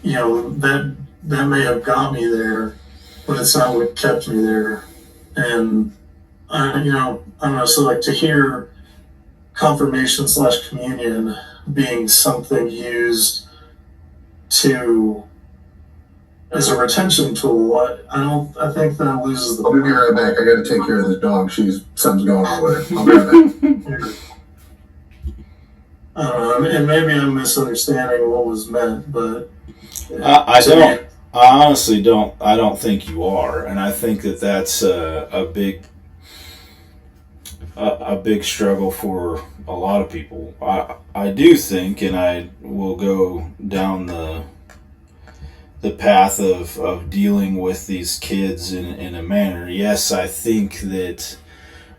that may have got me there, but it's not what kept me there. And I don't know, so like to hear confirmation / communion being something used to as a retention tool, I think that loses the I'll be right back. I gotta take care of this dog. Something's going on with her. I'll be right back. I don't know, and maybe I'm misunderstanding what was meant, but I honestly don't. I don't think you are, and I think that that's a big struggle for a lot of people. I do think, and I will go down the path of dealing with these kids in a manner. Yes, I think that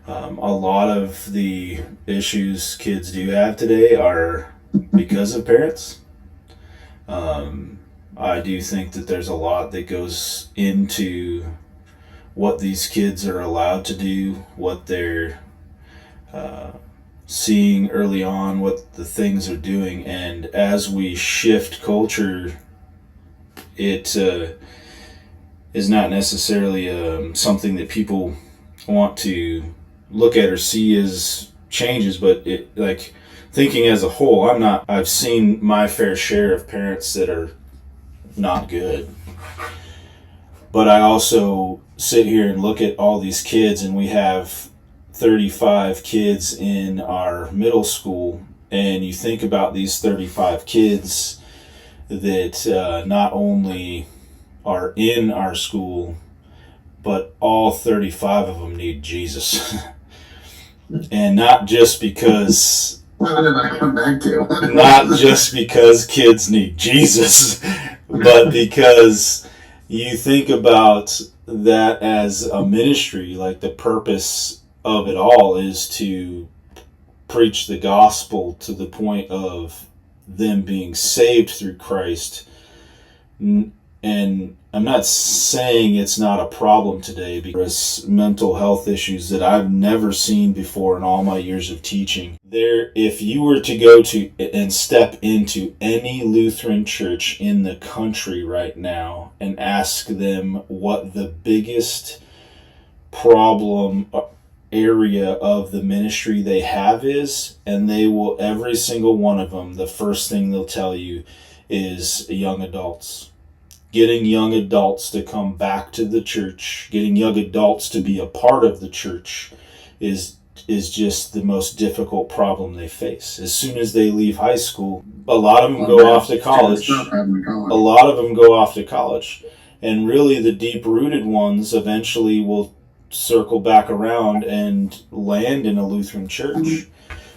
a lot of the issues kids do have today are because of parents. I do think that there's a lot that goes into what these kids are allowed to do, what they're seeing early on, what the things are doing, and as we shift culture, it is not necessarily something that people want to look at or see as changes, but it, like, thinking as a whole, I've seen my fair share of parents that are not good, but I also sit here and look at all these kids, and we have 35 kids in our middle school, and you think about these 35 kids that not only are in our school, but all 35 of them need Jesus. And not just because What did I come back to? not just because kids need Jesus, but because you think about that as a ministry. Like, the purpose of it all is to preach the gospel to the point of them being saved through Christ. And I'm not saying it's not a problem today, because mental health issues that I've never seen before in all my years of teaching. If you were to go to and step into any Lutheran church in the country right now and ask them what the biggest problem area of the ministry they have is, and they will, every single one of them, the first thing they'll tell you is young adults. Getting young adults to come back to the church, getting young adults to be a part of the church is just the most difficult problem they face. As soon as they leave high school, a lot of them go off to college. A lot of them go off to college. And really the deep-rooted ones eventually will circle back around and land in a Lutheran church.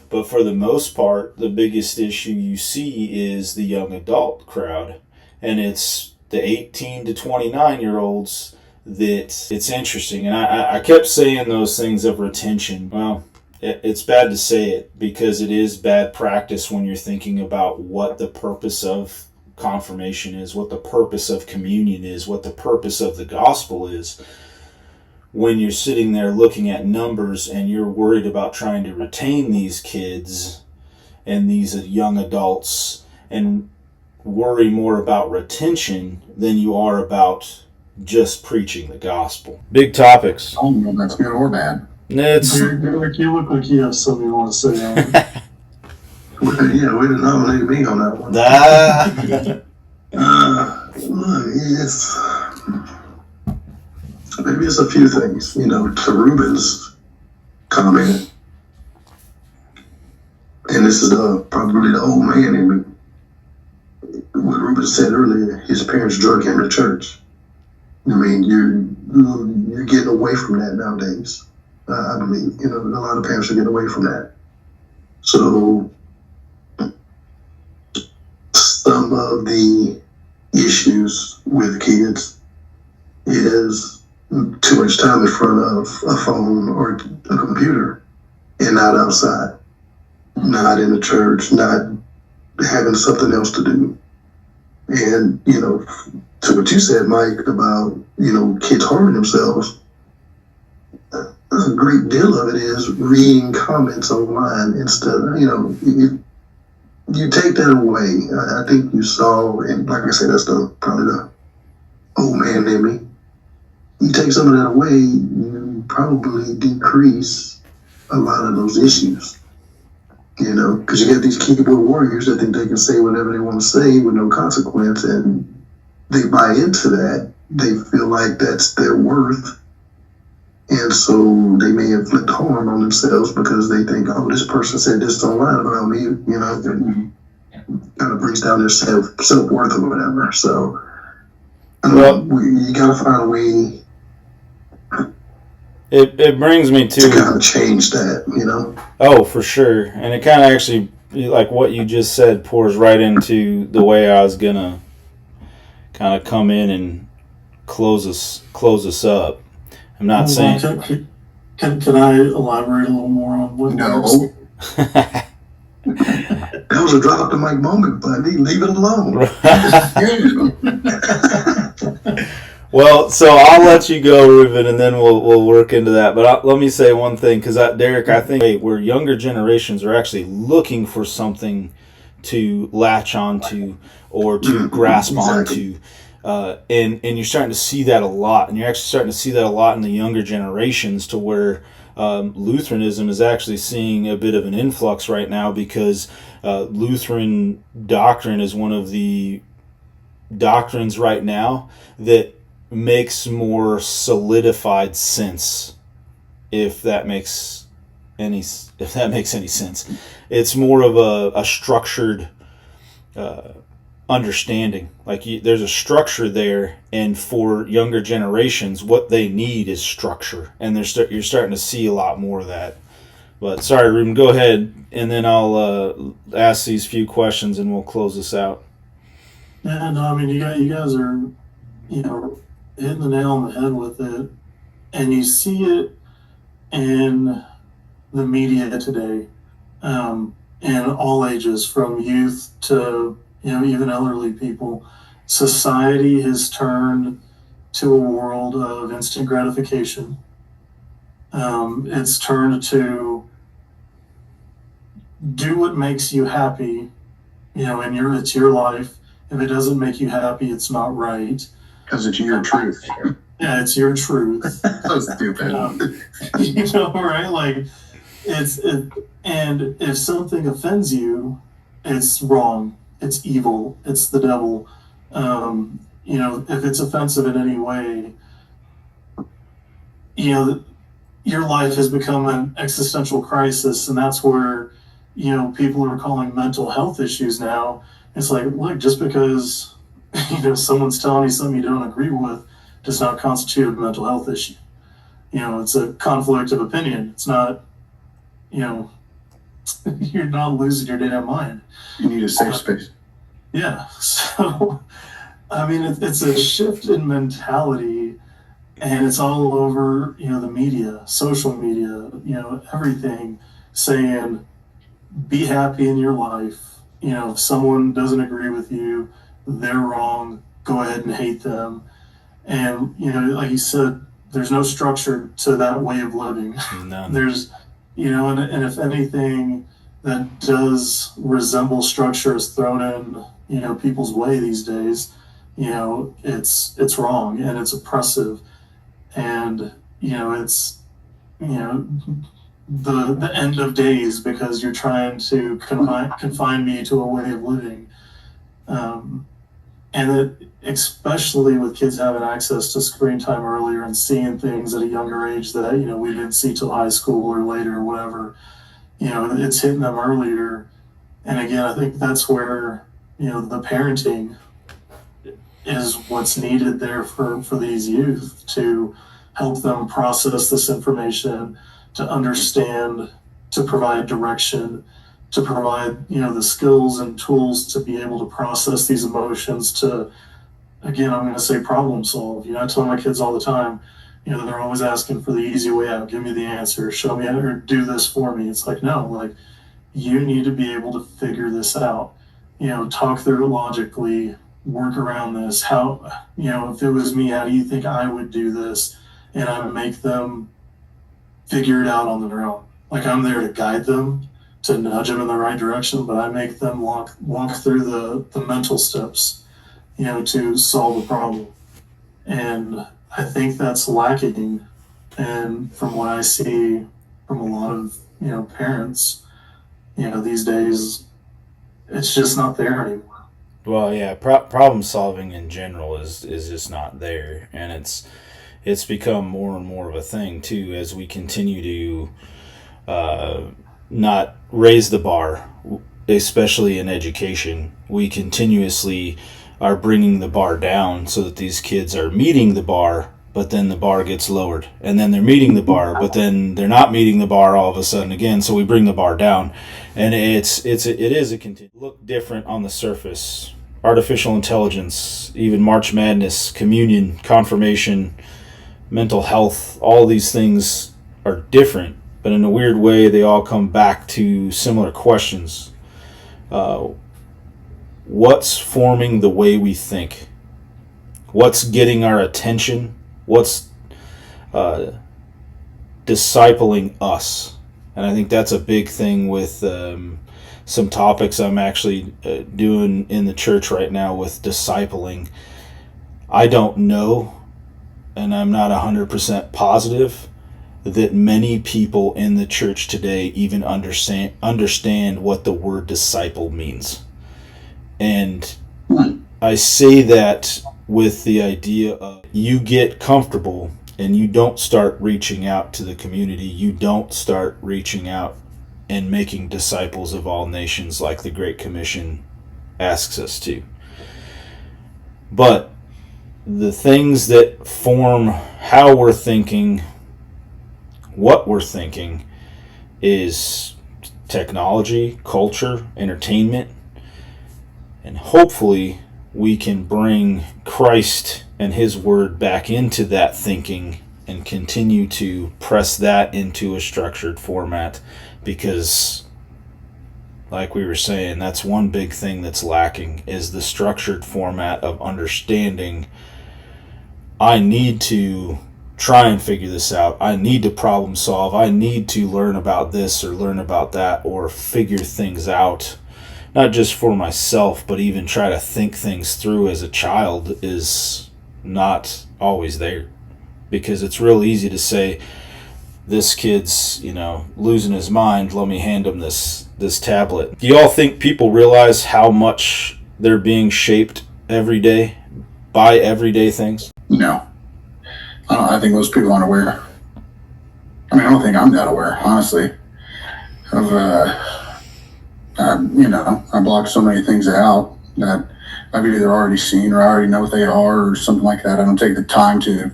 But for the most part, the biggest issue you see is the young adult crowd. And it's the 18 to 29-year-olds that it's interesting. And I kept saying those things of retention. Well, it's bad to say it, because it is bad practice when you're thinking about what the purpose of confirmation is, what the purpose of communion is, what the purpose of the gospel is. When you're sitting there looking at numbers and you're worried about trying to retain these kids and these young adults, and worry more about retention than you are about just preaching the gospel. Big topics. I don't know if that's good or bad. It's You look like you have something you want to say on it. Yeah, way to nominate me on that one. It's maybe it's a few things. To Ruben's comment, and this is probably the old man in me. What Ruben said earlier, his parents drug him to church. I mean, you're getting away from that nowadays. I believe a lot of parents are getting away from that. So some of the issues with kids is too much time in front of a phone or a computer and not outside, not in the church, not having something else to do. And, to what you said, Mike, about, kids harming themselves, a great deal of it is reading comments online instead of, you take that away. I think you saw, and like I said, that's probably the old man in me. You take some of that away, you probably decrease a lot of those issues. Because you got these keyboard warriors that think they can say whatever they want to say with no consequence, and they buy into that. They feel like that's their worth, and so they may inflict harm on themselves because they think, oh, this person said this online about me, and kind of brings down their self-worth or whatever. So, you got to find a way. It brings me to kind of change that, Oh, for sure. And it kind of actually, like what you just said, pours right into the way I was going to kind of come in and close us up. I'm not saying... Can I elaborate a little more on what No. That was a drop the mic moment, buddy. Leave it alone. Well, so I'll let you go, Ruben, and then we'll work into that. But let me say one thing, because Derek, I think where younger generations are actually looking for something to latch onto or to grasp onto, and you're starting to see that a lot, and you're actually starting to see that a lot in the younger generations, to where Lutheranism is actually seeing a bit of an influx right now, because Lutheran doctrine is one of the doctrines right now that makes more solidified sense, if that makes any sense. It's more of a structured understanding. Like there's a structure there, and for younger generations, what they need is structure, and you're starting to see a lot more of that. But sorry, Ruben, go ahead, and then I'll ask these few questions, and we'll close this out. Yeah, no, I mean, you guys are, hitting the nail on the head with it, and you see it in the media today, in all ages, from youth to even elderly people. Society has turned to a world of instant gratification. It's turned to do what makes you happy, and it's your life. If it doesn't make you happy, it's not right. Because it's your truth. Yeah, it's your truth. So stupid. Right? Like, and if something offends you, it's wrong. It's evil. It's the devil. If it's offensive in any way, your life has become an existential crisis, and that's where, people are calling mental health issues now. It's like, look, just because someone's telling you something you don't agree with does not constitute a mental health issue. It's a conflict of opinion. It's not, you're not losing your damn mind. You need a safe space. Yeah. So, I mean, it's a shift in mentality, and it's all over, the media, social media, everything saying, be happy in your life. If someone doesn't agree with you, they're wrong, go ahead and hate them. And, like you said, there's no structure to that way of living. None. There's, and if anything that does resemble structure is thrown in, people's way these days, it's wrong and it's oppressive, and it's you know the end of days because you're trying to confine me to a way of living. And it, especially with kids having access to screen time earlier and seeing things at a younger age that we didn't see till high school or later or whatever, it's hitting them earlier. And again, I think that's where the parenting is what's needed there for these youth to help them process this information, to understand, to provide direction, to provide the skills and tools to be able to process these emotions, to, again, I'm going to say problem solve. I tell my kids all the time, they're always asking for the easy way out. Give me the answer, show me how, or do this for me. It's like, no, like, you need to be able to figure this out, talk through it logically, work around this. How, if it was me, how do you think I would do this? And I would make them figure it out on their own. Like, I'm there to guide them, to nudge them in the right direction, but I make them walk through the mental steps, to solve the problem. And I think that's lacking. And from what I see from a lot of, parents, these days, it's just not there anymore. Well, yeah, problem solving in general is just not there, and it's become more and more of a thing too as we continue to not raise the bar, especially in education. We continuously are bringing the bar down so that these kids are meeting the bar, but then the bar gets lowered, and then they're meeting the bar, but then they're not meeting the bar all of a sudden again. So we bring the bar down, and it is a continue look different on the surface. Artificial intelligence, even March Madness, communion, confirmation, mental health, all these things are different, but in a weird way, they all come back to similar questions. What's forming the way we think? What's getting our attention? What's discipling us? And I think that's a big thing with some topics I'm actually doing in the church right now with discipling. I don't know, and I'm not 100% positive that many people in the church today even understand what the word disciple means. And I say that with the idea of you get comfortable and you don't start reaching out to the community. You don't start reaching out and making disciples of all nations like the Great Commission asks us to. But the things that form how we're thinking, what we're thinking, is technology, culture, entertainment, and hopefully we can bring Christ and His Word back into that thinking and continue to press that into a structured format, because like we were saying, that's one big thing that's lacking, is the structured format of understanding. I need to try and figure this out. I need to problem solve. I need to learn about this or learn about that or figure things out, not just for myself, but even try to think things through as a child is not always there. Because it's real easy to say, this kid's, losing his mind, let me hand him this tablet. Do you all think people realize how much they're being shaped every day by everyday things? No. I think most people aren't aware. I don't think I'm that aware, honestly. I block so many things out that I've either already seen or I already know what they are or something like that. I don't take the time to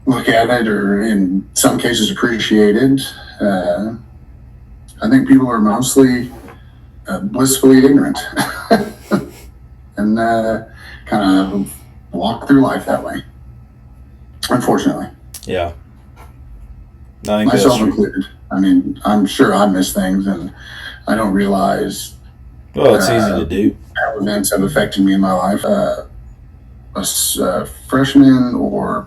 look at it or in some cases appreciate it. I think people are mostly blissfully ignorant and kind of walk through life that way, unfortunately. Yeah. I think myself included. I'm sure I miss things and I don't realize. Well, it's easy to do. How events have affected me in my life. A freshman or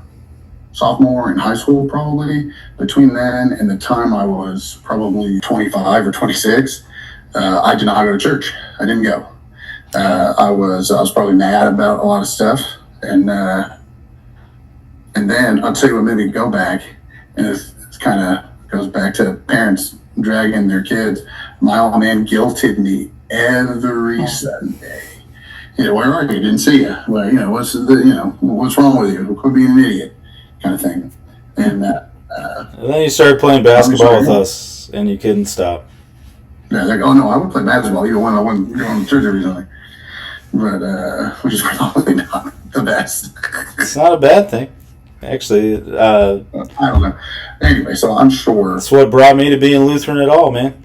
sophomore in high school, probably. Between then and the time I was probably 25 or 26, I did not go to church. I didn't go. I was probably mad about a lot of stuff, and then I'll tell you what made me go back, and it's kind of goes back to parents dragging their kids. My old man guilted me every Sunday. Where are you? Didn't see you. Well, what's wrong with you? Quit being an idiot, kind of thing. And then you started playing basketball with us, and you couldn't stop. Yeah, like, oh no, I would play basketball even when I wasn't going to church every Sunday. But which is probably not the best. It's not a bad thing, actually. I don't know. Anyway, so I'm sure That's what brought me to being Lutheran at all, man.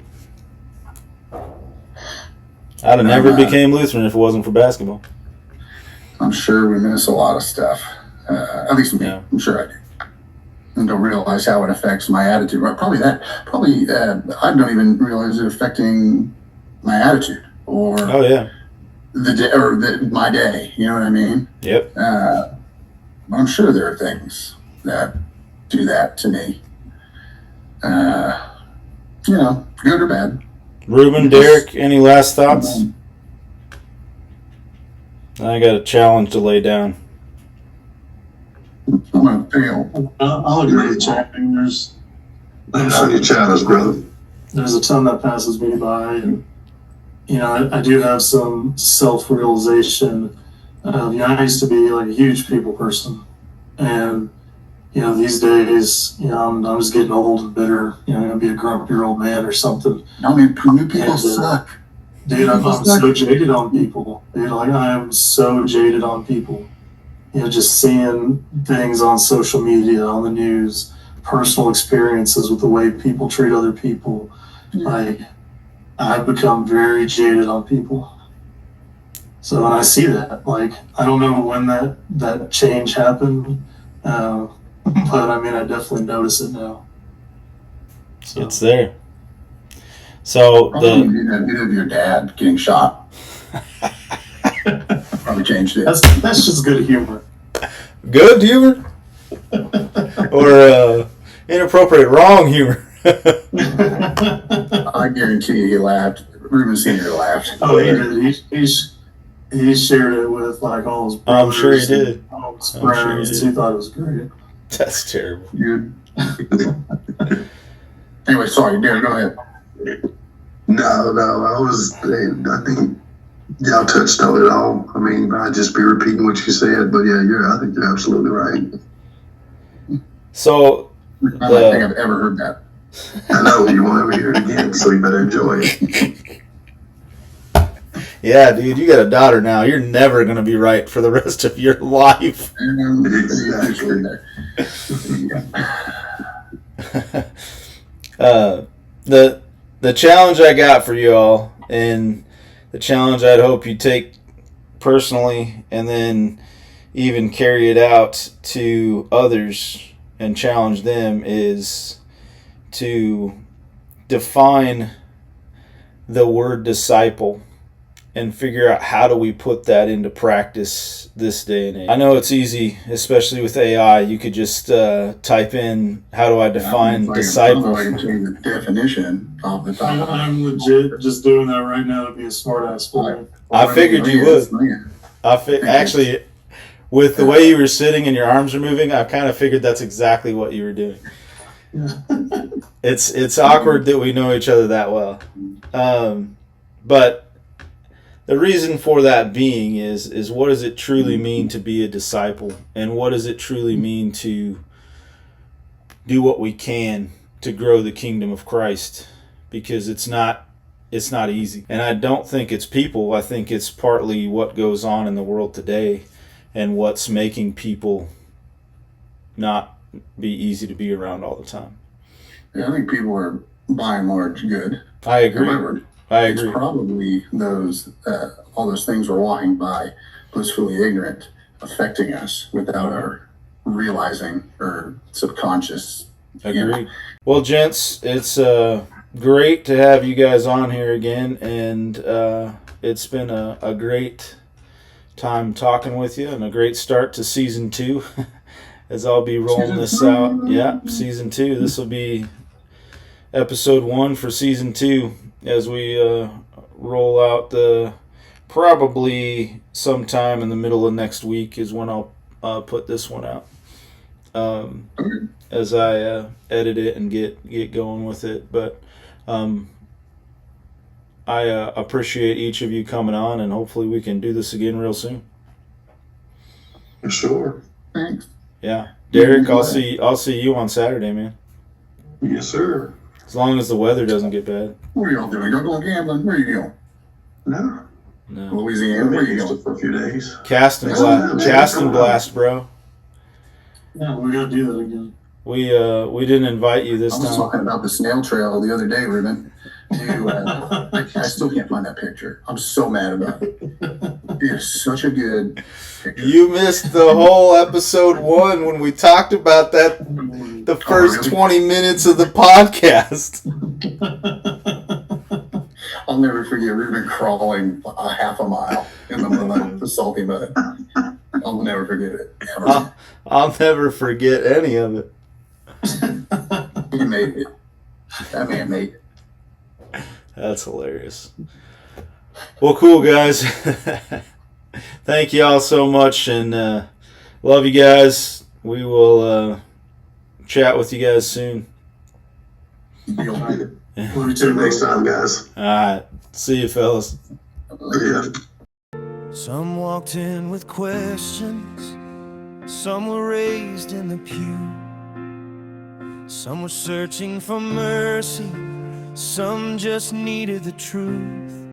I'd have never became Lutheran if it wasn't for basketball. I'm sure we miss a lot of stuff. At least me. Yeah. I'm sure I do. And don't realize how it affects my attitude. Probably I don't even realize it affecting my attitude or my day. You know what I mean? Yep. I'm sure there are things that do that to me. Good or bad. Ruben, Derek, any last thoughts? I got a challenge to lay down. I'm gonna fail. I'll agree with Jack. There's your challenge, brother. There's a ton that passes me by, and I do have some self-realization. I used to be like a huge people person, and these days, I'm just getting old and bitter. I'm gonna be a grumpy old man or something. I mean, new people suck. Dude, I'm so jaded on people. Dude, I am so jaded on people. Just seeing things on social media, on the news, personal experiences with the way people treat other people. Like, I've become very jaded on people. So when I see that, like, I don't know when that change happened, but I mean, I definitely notice it now. So. It's there. So you have your dad getting shot. Probably changed it. That's just good humor. Good humor? Or inappropriate wrong humor? I guarantee you he laughed. Ruben Sr. laughed. Oh, he did. He shared it with like all his brothers. I'm sure he did. All his friends. He thought it was great. That's terrible. Anyway, sorry, Darren, go ahead. No, I think y'all touched on it all. I mean, I'd just be repeating what you said, but yeah, I think you're absolutely right. So, I don't think I've ever heard that. I know you won't ever hear it again, so you better enjoy it. Yeah, dude, you got a daughter now. You're never going to be right for the rest of your life. Exactly. The challenge I got for you all, and the challenge I'd hope you take personally and then even carry it out to others and challenge them, is to define the word disciple and figure out how do we put that into practice this day and age. I know it's easy, especially with AI. You could just type in, how do I define disciple? I can change the definition of the time. I'm legit just doing that right now to be a smart ass boy. I figured you would. Actually, with the way you were sitting and your arms are moving, I kind of figured that's exactly what you were doing. It's awkward that we know each other that well. But the reason for that being is what does it truly mean to be a disciple? And what does it truly mean to do what we can to grow the kingdom of Christ? Because it's not easy. And I don't think it's people. I think it's partly what goes on in the world today and what's making people not be easy to be around all the time. Yeah, I think people are by and large good. I agree. However, it's probably all those things we're walking by, blissfully ignorant, affecting us without our realizing or subconscious. Agreed. Well, gents, it's great to have you guys on here again, and it's been a great time talking with you and a great start to season 2 as I'll be rolling this out. Yeah, season 2. This will be episode 1 for season 2 as we roll out the probably sometime in the middle of next week is when I'll put this one out. As I edit it and get going with it. But I appreciate each of you coming on, and hopefully we can do this again real soon. For sure. Thanks. Yeah, Derek, I'll see you on Saturday, man. Yes, sir. As long as the weather doesn't get bad. What are y'all doing? Y'all going gambling? Where are you going? No. No. Louisiana? Where are you going? For a few days. Cast and blast, bro. Yeah, we gotta do that again. We didn't invite you this I was time. talking about the snail trail the other day, Ruben. I still can't find that picture. I'm so mad about it. It is such a good picture. You missed the whole episode 1 when we talked about that. The first really? 20 minutes of the podcast. I'll never forget Ruben crawling a half a mile in the mud, the salty mud. I'll never forget it. Ever. I'll never forget any of it. He made it. That man made it. That's hilarious. Well, cool, guys. Thank you all so much, and love you guys. We will chat with you guys soon. Deal. Until next time, guys. All right. See you, fellas. Yeah. Some walked in with questions, some were raised in the pew, some were searching for mercy, some just needed the truth.